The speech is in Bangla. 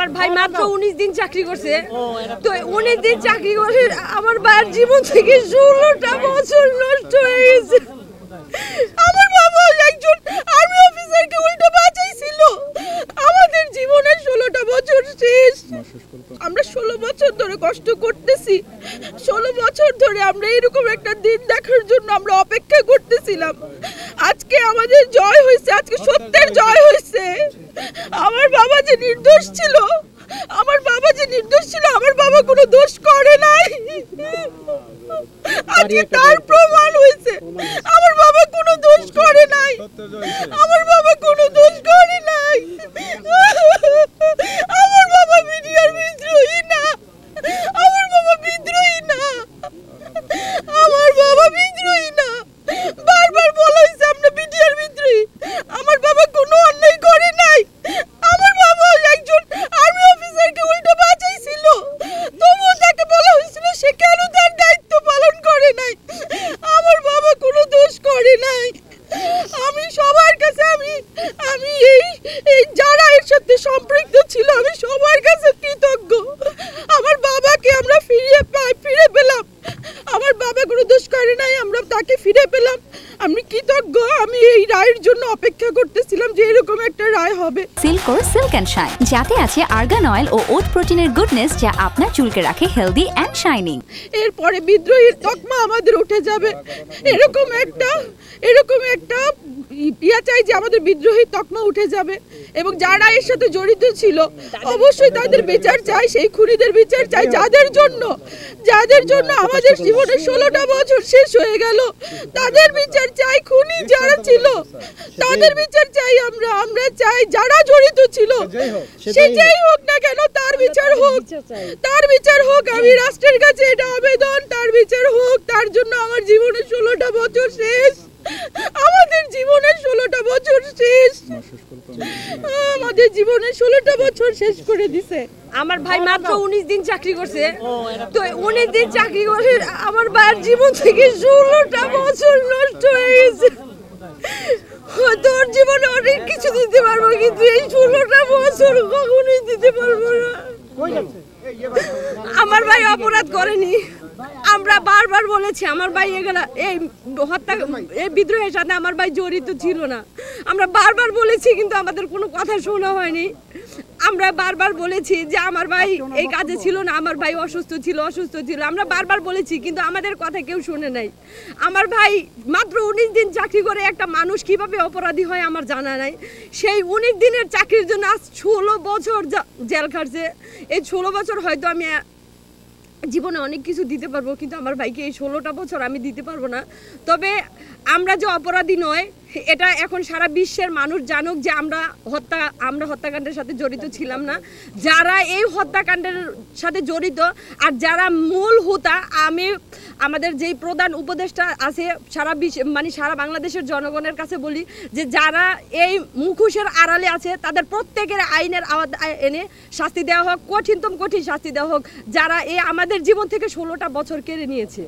আমার ভাই মাত্র 19 দিন চাকরি করছে। তো 19 দিন চাকরি করে আমার ভাইয়ের জীবন থেকে 16টা বছর নষ্ট হয়ে গেছে। আমার বাবা একজন আর্মি অফিসারকে উল্টো বাঁচাইছিল। আমাদের জীবনের 16টা বছর শেষ। আমরা 16 বছর ধরে কষ্ট করতেছি। 16 বছর ধরে আমরা এরকম একটা দিন দেখার জন্য আমরা অপেক্ষা করতেছিলাম। আজকে আমাদের জয় হয়েছে, আজকে সত্যের জয় হয়েছে। আমার বাবা যে নির্দোষ ছিল, আমার বাবা যে নির্দোষ ছিল, আমার বাবা কোনো দোষ করে নাই। আজকে তার প্রমাণ হয়েছে। আমার বাবা কোনো দোষ করে নাই, আমার বাবা কোনো দোষ করে নাই। আমার বাবা মিডিয়ার বিদ্রোহী না, আমার বাবা বিদ্রোহী না, আমার বাবা বিদ্রোহী না। বারবার বলা হয়েছে আমরা মিডিয়ার বিদ্রোহী। আমার বাবা কোনো অন্যায় করে নাই। আমার বাবা একজন আর্মি অফিসারকে উল্টো বাঁচাইছিল, তবুও তাকে বলা হয়েছিল সে কেন তার দায়িত্ব পালন করে নাই। আমার বাবা কোনো দোষ করে নাই। আমি সবার কাছে আমি এই যারা এর সাথে সম্পৃক্ত ছিল, আমি সবার কাছে কৃতজ্ঞ। আমার বাবাকে আমরা ফিরে পেলাম। আমার বাবা কোনো দোষ করে নাই, আমরা তাকে ফিরে পেলাম। আমি কৃতজ্ঞ। আমি এই রায়ের জন্য অপেক্ষা করতেছিলাম যে এরকম একটা রায় হবে। সিল্কোর সিল্ক অ্যান্ড শাইন, যাতে আছে আর্গান অয়েল ও ওট প্রোটিনের গুডনেস, যা আপনার চুলকে রাখে হেলদি অ্যান্ড শাইনিং। এরপরে বিদ্রোহীর তকমা আমাদের উঠে যাবে। এরকম একটা ইয়া চাই যে আমাদের বিদ্রোহী তকমা উঠে যাবে, এবং যারা এর সাথে জড়িত ছিল অবশ্যই তাদের বিচার চাই। সেই খুনিদের বিচার চাই, যাদের জন্য আমাদের জীবনের 16টা বছর শেষ হয়ে গেল। তাদের বিচার চাই। খুনি যারা ছিল তাদের বিচার চাই। আমরা চাই যারা জড়িত ছিল, সে যেই হোক না কেন, তার বিচার হোক, তার বিচার হোক। আমি রাষ্ট্রের কাছে এটা আবেদন, তার বিচার হোক। তার জন্য আমার জীবনের 16টা বছর শেষ। আমাদের জীবনের 16টা বছর শেষ। আমাদের জীবনের 16টা বছর শেষ করে দিছে। আমার ভাই মাত্র 19 দিন চাকরি করছে। তো 19 দিন চাকরি করে আমার ভাইয়ের জীবন থেকে 16টা বছর নষ্ট হয়ে গেছে। তোর জীবনে অনেক কিছু দিতে পারবো, কিন্তু এই 16টা বছর কখনোই দিতে পারবো না। আমার ভাই অপরাধ করেনি। আমরা বারবার বলেছি আমার ভাই এই বিদ্রোহের সাথে আমার ভাই জড়িত ছিল না। আমরা বারবার বলেছি, কিন্তু আমাদের কোনো কথা শোনা হয়নি। আমরা বারবার বলেছি যে আমার ভাই এই কাজে ছিল না, আমার ভাই অসুস্থ ছিল। আমরা বারবার বলেছি, কিন্তু আমাদের কথা কেউ শুনে নাই। আমার ভাই মাত্র 19 দিন চাকরি করে একটা মানুষ কিভাবে অপরাধী হয় আমার জানা নাই। সেই 19 দিনের চাকরির জন্য আজ 16 বছর জেল খাটছে। এই 16 বছর হয়তো আমি জীবনে অনেক কিছু দিতে পারবো, কিন্তু আমার ভাইকে এই 16টা বছর আমি দিতে পারবো না। তবে আমরা যে অপরাধী নয়, এটা এখন সারা বিশ্বের মানুষ জানুক যে আমরা হত্যাকাণ্ডের সাথে জড়িত ছিলাম না। যারা এই হত্যাকাণ্ডের সাথে জড়িত আর যারা মূল হোতা, আমাদের যেই প্রধান উপদেষ্টা আছে সারা বিশ্ব সারা বাংলাদেশের জনগণের কাছে বলি যে যারা এই মুখোশের আড়ালে আছে তাদের প্রত্যেকের আইনের আওতায় এনে শাস্তি দেওয়া হোক, কঠিনতম কঠিন শাস্তি দেওয়া হোক, যারা আমাদের জীবন থেকে 16টা বছর কেড়ে নিয়েছে।